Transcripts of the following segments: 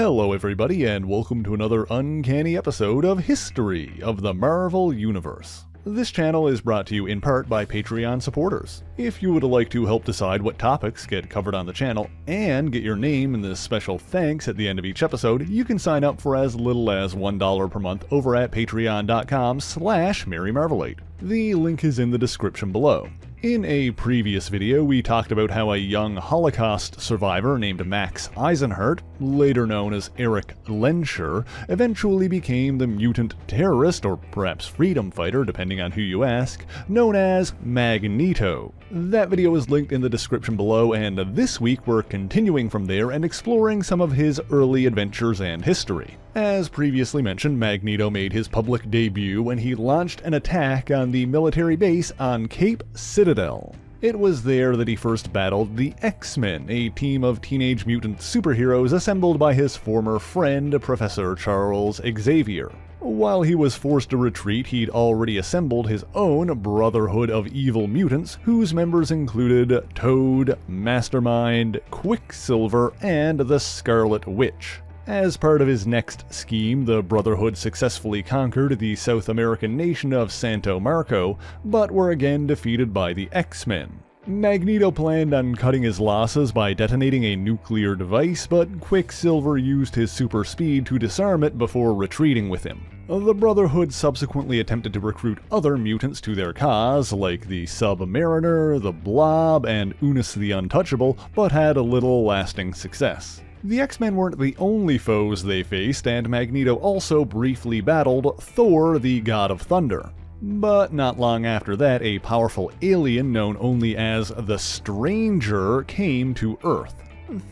Hello everybody, and welcome to another uncanny episode of History of the Marvel Universe. This channel is brought to you in part by Patreon supporters. If you would like to help decide what topics get covered on the channel, and get your name in the special thanks at the end of each episode, you can sign up for as little as $1 per month over at patreon.com/MaryMarvelate. The link is in the description below. In a previous video, we talked about how a young Holocaust survivor named Max Eisenhardt, later known as Eric Lehnsherr, eventually became the mutant terrorist, or perhaps freedom fighter depending on who you ask, known as Magneto. That video is linked in the description below, and this week we're continuing from there and exploring some of his early adventures and history. As previously mentioned, Magneto made his public debut when he launched an attack on the military base on Cape Citadel. It was there that he first battled the X-Men, a team of teenage mutant superheroes assembled by his former friend, Professor Charles Xavier. While he was forced to retreat, he'd already assembled his own Brotherhood of Evil Mutants, whose members included Toad, Mastermind, Quicksilver, and the Scarlet Witch. As part of his next scheme, the Brotherhood successfully conquered the South American nation of Santo Marco, but were again defeated by the X-Men. Magneto planned on cutting his losses by detonating a nuclear device, but Quicksilver used his super speed to disarm it before retreating with him. The Brotherhood subsequently attempted to recruit other mutants to their cause, like the Submariner, the Blob, and Unus the Untouchable, but had little lasting success. The X-Men weren't the only foes they faced, and Magneto also briefly battled Thor, the God of Thunder. But not long after that, a powerful alien known only as the Stranger came to Earth.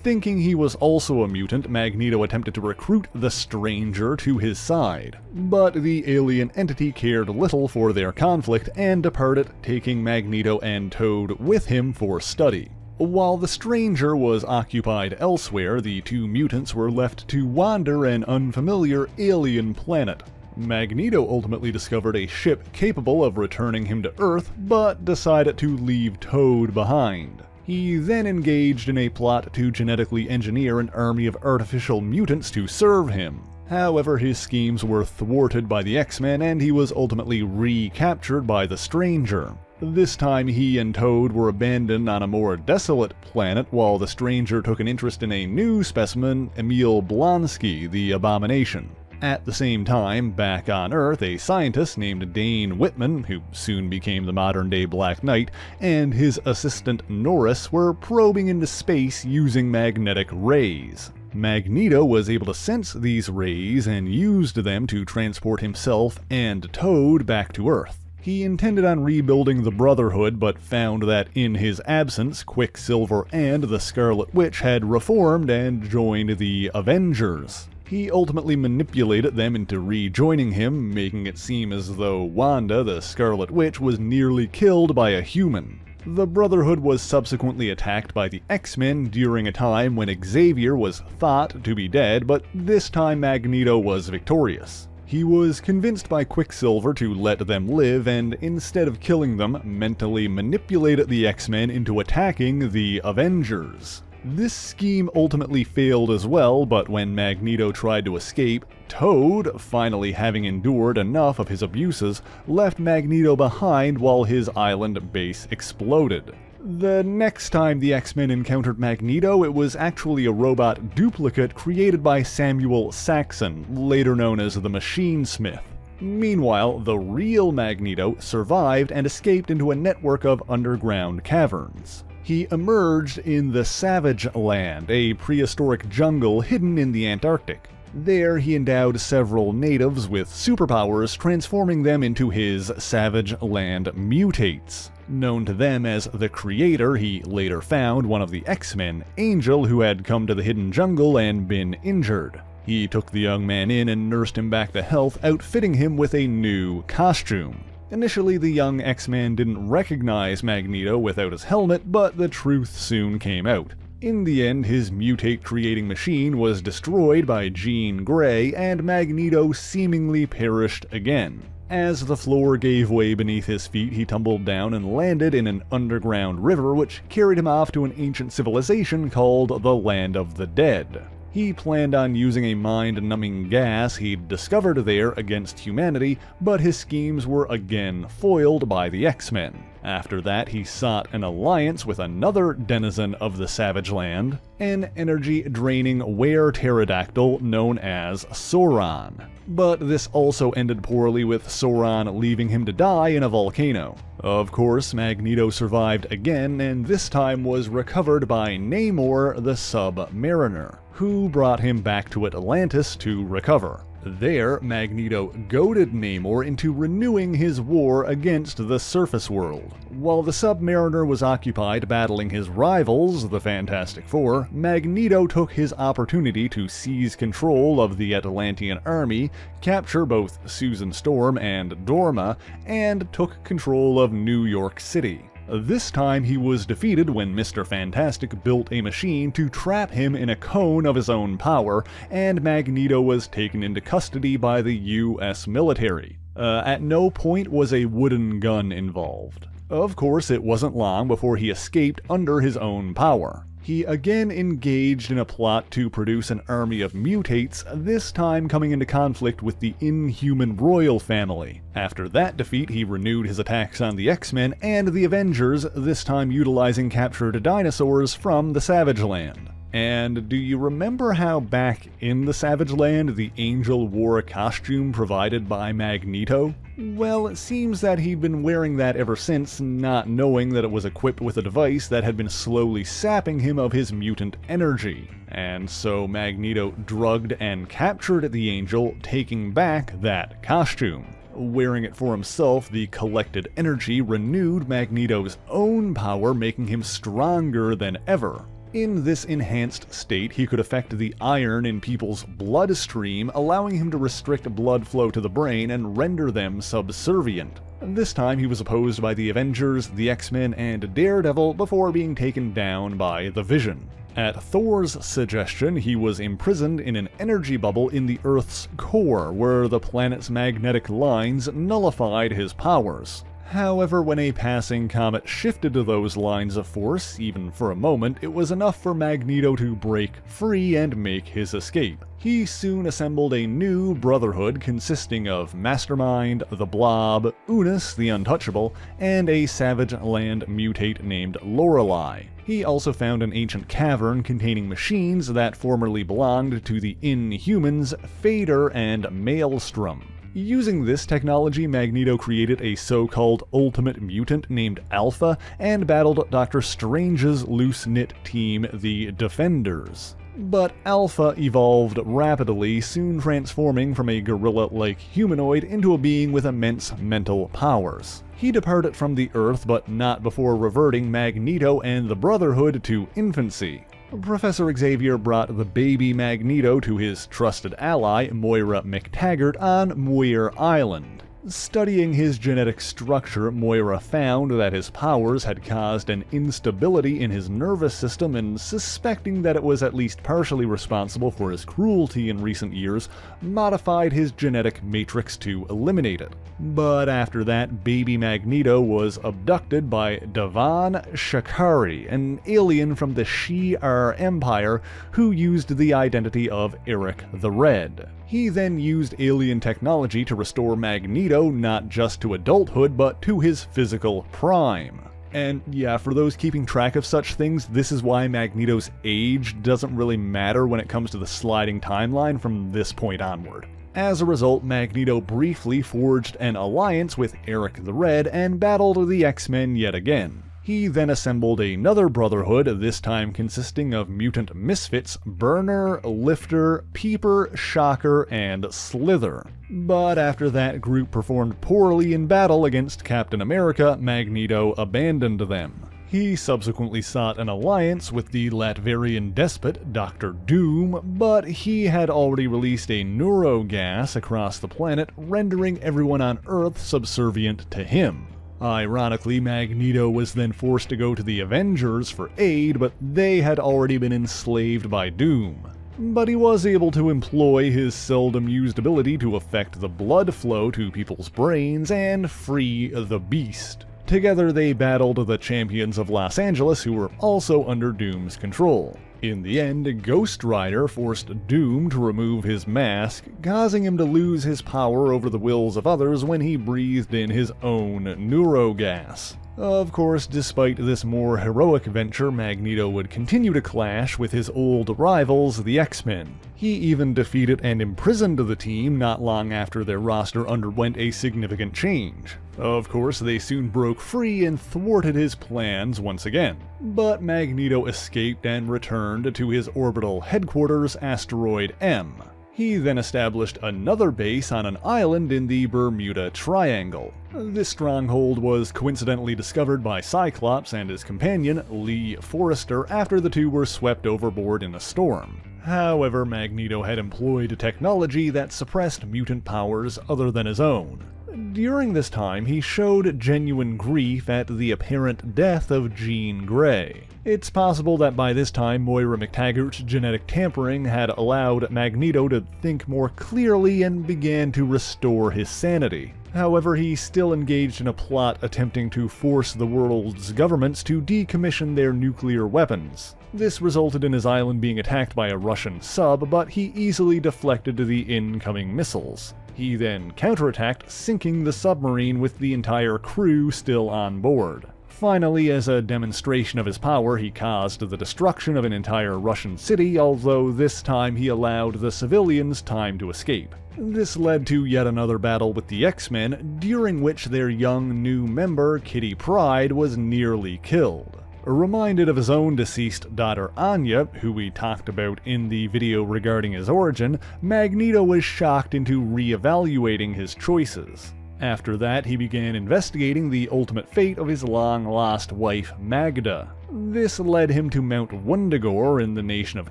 Thinking he was also a mutant, Magneto attempted to recruit the Stranger to his side. But the alien entity cared little for their conflict and departed, taking Magneto and Toad with him for study. While the Stranger was occupied elsewhere, the two mutants were left to wander an unfamiliar alien planet. Magneto ultimately discovered a ship capable of returning him to Earth, but decided to leave Toad behind. He then engaged in a plot to genetically engineer an army of artificial mutants to serve him. However, his schemes were thwarted by the X-Men, and he was ultimately recaptured by the Stranger. This time he and Toad were abandoned on a more desolate planet, while the Stranger took an interest in a new specimen, Emil Blonsky, the Abomination. At the same time, back on Earth, a scientist named Dane Whitman, who soon became the modern-day Black Knight, and his assistant Norris were probing into space using magnetic rays. Magneto was able to sense these rays and used them to transport himself and Toad back to Earth. He intended on rebuilding the Brotherhood, but found that in his absence, Quicksilver and the Scarlet Witch had reformed and joined the Avengers. He ultimately manipulated them into rejoining him, making it seem as though Wanda, the Scarlet Witch, was nearly killed by a human. The Brotherhood was subsequently attacked by the X-Men during a time when Xavier was thought to be dead, but this time Magneto was victorious. He was convinced by Quicksilver to let them live, and instead of killing them, mentally manipulated the X-Men into attacking the Avengers. This scheme ultimately failed as well, but when Magneto tried to escape, Toad, finally having endured enough of his abuses, left Magneto behind while his island base exploded. The next time the X-Men encountered Magneto, it was actually a robot duplicate created by Samuel Saxon, later known as the Machine Smith. Meanwhile, the real Magneto survived and escaped into a network of underground caverns. He emerged in the Savage Land, a prehistoric jungle hidden in the Antarctic. There, he endowed several natives with superpowers, transforming them into his Savage Land mutates. Known to them as the Creator, he later found one of the X-Men, Angel, who had come to the hidden jungle and been injured. He took the young man in and nursed him back to health, outfitting him with a new costume. Initially, the young X-Man didn't recognize Magneto without his helmet, but the truth soon came out. In the end, his mutate-creating machine was destroyed by Jean Grey, and Magneto seemingly perished again. As the floor gave way beneath his feet, he tumbled down and landed in an underground river which carried him off to an ancient civilization called the Land of the Dead. He planned on using a mind-numbing gas he'd discovered there against humanity, but his schemes were again foiled by the X-Men. After that, he sought an alliance with another denizen of the Savage Land, an energy-draining were-pterodactyl known as Sauron. But this also ended poorly, with Sauron leaving him to die in a volcano. Of course, Magneto survived again, and this time was recovered by Namor the Submariner, who brought him back to Atlantis to recover. There, Magneto goaded Namor into renewing his war against the surface world. While the Submariner was occupied battling his rivals, the Fantastic Four, Magneto took his opportunity to seize control of the Atlantean army, capture both Susan Storm and Dorma, and took control of New York City. This time he was defeated when Mr. Fantastic built a machine to trap him in a cone of his own power, and Magneto was taken into custody by the US military. At no point was a wooden gun involved. Of course, it wasn't long before he escaped under his own power. He again engaged in a plot to produce an army of mutates, this time coming into conflict with the Inhuman royal family. After that defeat, he renewed his attacks on the X-Men and the Avengers, this time utilizing captured dinosaurs from the Savage Land. And do you remember how back in the Savage Land the Angel wore a costume provided by Magneto? Well, it seems that he'd been wearing that ever since, not knowing that it was equipped with a device that had been slowly sapping him of his mutant energy. And so Magneto drugged and captured the Angel, taking back that costume. Wearing it for himself, the collected energy renewed Magneto's own power, making him stronger than ever. In this enhanced state, he could affect the iron in people's bloodstream, allowing him to restrict blood flow to the brain and render them subservient. This time he was opposed by the Avengers, the X-Men, and Daredevil before being taken down by the Vision. At Thor's suggestion, he was imprisoned in an energy bubble in the Earth's core, where the planet's magnetic lines nullified his powers. However, when a passing comet shifted to those lines of force, even for a moment, it was enough for Magneto to break free and make his escape. He soon assembled a new Brotherhood consisting of Mastermind, the Blob, Unus the Untouchable, and a Savage Land mutate named Lorelei. He also found an ancient cavern containing machines that formerly belonged to the Inhumans, Fader, and Maelstrom. Using this technology, Magneto created a so-called ultimate mutant named Alpha and battled Dr. Strange's loose-knit team, the Defenders. But Alpha evolved rapidly, soon transforming from a gorilla-like humanoid into a being with immense mental powers. He departed from the Earth, but not before reverting Magneto and the Brotherhood to infancy. Professor Xavier brought the baby Magneto to his trusted ally, Moira McTaggart, on Muir Island. Studying his genetic structure, Moira found that his powers had caused an instability in his nervous system, and suspecting that it was at least partially responsible for his cruelty in recent years, modified his genetic matrix to eliminate it. But after that, baby Magneto was abducted by Davan Shakari, an alien from the Shi'ar Empire who used the identity of Eric the Red. He then used alien technology to restore Magneto not just to adulthood, but to his physical prime. And yeah, for those keeping track of such things, this is why Magneto's age doesn't really matter when it comes to the sliding timeline from this point onward. As a result, Magneto briefly forged an alliance with Eric the Red and battled the X-Men yet again. He then assembled another Brotherhood, this time consisting of mutant misfits Burner, Lifter, Peeper, Shocker, and Slither. But after that group performed poorly in battle against Captain America, Magneto abandoned them. He subsequently sought an alliance with the Latvian despot, Dr. Doom, but he had already released a neurogas across the planet, rendering everyone on Earth subservient to him. Ironically, Magneto was then forced to go to the Avengers for aid, but they had already been enslaved by Doom. But he was able to employ his seldom used ability to affect the blood flow to people's brains and free the Beast. Together they battled the champions of Los Angeles, who were also under Doom's control. In the end, Ghost Rider forced Doom to remove his mask, causing him to lose his power over the wills of others when he breathed in his own neurogas. Of course, despite this more heroic venture, Magneto would continue to clash with his old rivals, the X-Men. He even defeated and imprisoned the team not long after their roster underwent a significant change. Of course, they soon broke free and thwarted his plans once again. But Magneto escaped and returned to his orbital headquarters, Asteroid M. He then established another base on an island in the Bermuda Triangle. This stronghold was coincidentally discovered by Cyclops and his companion, Lee Forrester, after the two were swept overboard in a storm. However, Magneto had employed technology that suppressed mutant powers other than his own. During this time, he showed genuine grief at the apparent death of Jean Grey. It's possible that by this time Moira McTaggart's genetic tampering had allowed Magneto to think more clearly and began to restore his sanity. However, he still engaged in a plot attempting to force the world's governments to decommission their nuclear weapons. This resulted in his island being attacked by a Russian sub, but he easily deflected the incoming missiles. He then counterattacked, sinking the submarine with the entire crew still on board. Finally, as a demonstration of his power, he caused the destruction of an entire Russian city, although this time he allowed the civilians time to escape. This led to yet another battle with the X-Men, during which their young new member, Kitty Pryde, was nearly killed. Reminded of his own deceased daughter Anya, who we talked about in the video regarding his origin, Magneto was shocked into re-evaluating his choices. After that, he began investigating the ultimate fate of his long-lost wife, Magda. This led him to Mount Wundagore in the nation of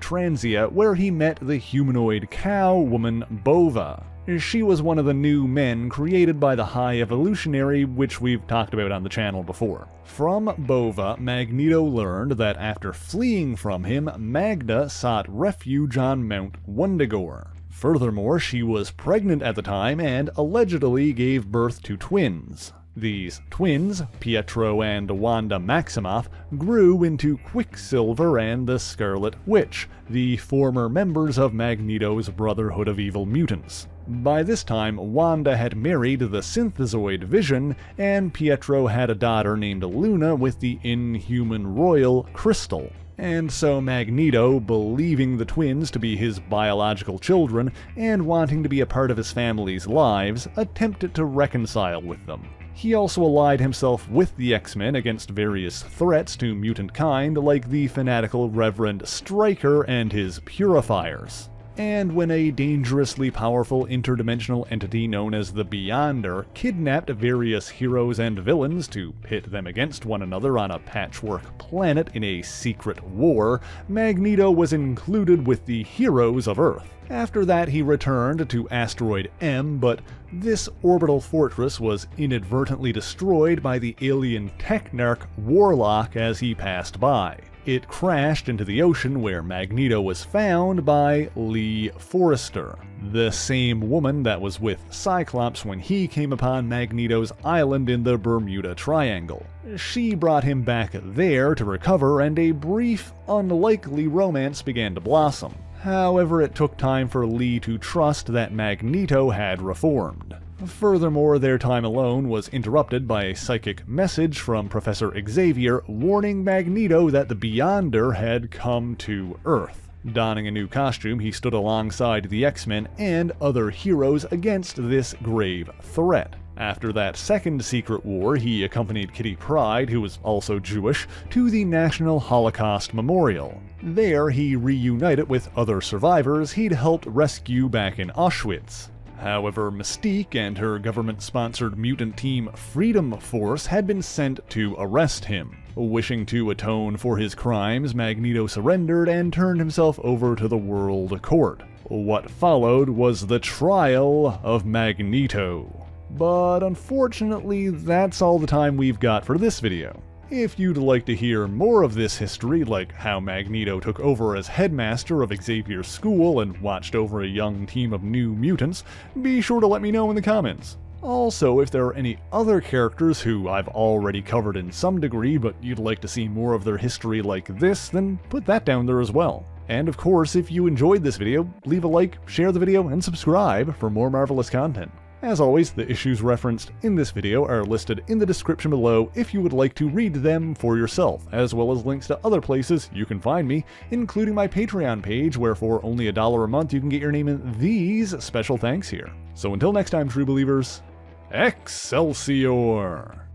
Transia, where he met the humanoid cow woman Bova. She was one of the new men created by the High Evolutionary, which we've talked about on the channel before. From Bova, Magneto learned that after fleeing from him, Magda sought refuge on Mount Wundagore. Furthermore, she was pregnant at the time and allegedly gave birth to twins. These twins, Pietro and Wanda Maximoff, grew into Quicksilver and the Scarlet Witch, the former members of Magneto's Brotherhood of Evil Mutants. By this time, Wanda had married the synthezoid Vision, and Pietro had a daughter named Luna with the Inhuman Royal Crystal. And so Magneto, believing the twins to be his biological children and wanting to be a part of his family's lives, attempted to reconcile with them. He also allied himself with the X-Men against various threats to mutant kind like the fanatical Reverend Stryker and his Purifiers. And when a dangerously powerful interdimensional entity known as the Beyonder kidnapped various heroes and villains to pit them against one another on a patchwork planet in a secret war, Magneto was included with the heroes of Earth. After that, he returned to Asteroid M, but this orbital fortress was inadvertently destroyed by the alien Technarch Warlock as he passed by. It crashed into the ocean where Magneto was found by Lee Forrester, the same woman that was with Cyclops when he came upon Magneto's island in the Bermuda Triangle. She brought him back there to recover, and a brief, unlikely romance began to blossom. However, it took time for Lee to trust that Magneto had reformed. Furthermore, their time alone was interrupted by a psychic message from Professor Xavier warning Magneto that the Beyonder had come to Earth. Donning a new costume, he stood alongside the X-Men and other heroes against this grave threat. After that second secret war, he accompanied Kitty Pryde, who was also Jewish, to the National Holocaust Memorial. There, he reunited with other survivors he'd helped rescue back in Auschwitz. However, Mystique and her government-sponsored mutant team Freedom Force had been sent to arrest him. Wishing to atone for his crimes, Magneto surrendered and turned himself over to the World Court. What followed was the trial of Magneto. But unfortunately, that's all the time we've got for this video. If you'd like to hear more of this history, like how Magneto took over as headmaster of Xavier's school and watched over a young team of new mutants, be sure to let me know in the comments. Also, if there are any other characters who I've already covered in some degree but you'd like to see more of their history like this, then put that down there as well. And of course, if you enjoyed this video, leave a like, share the video, and subscribe for more marvelous content. As always, the issues referenced in this video are listed in the description below if you would like to read them for yourself, as well as links to other places you can find me, including my Patreon page, where for only $1 a month you can get your name in these special thanks here. So until next time, true believers, Excelsior!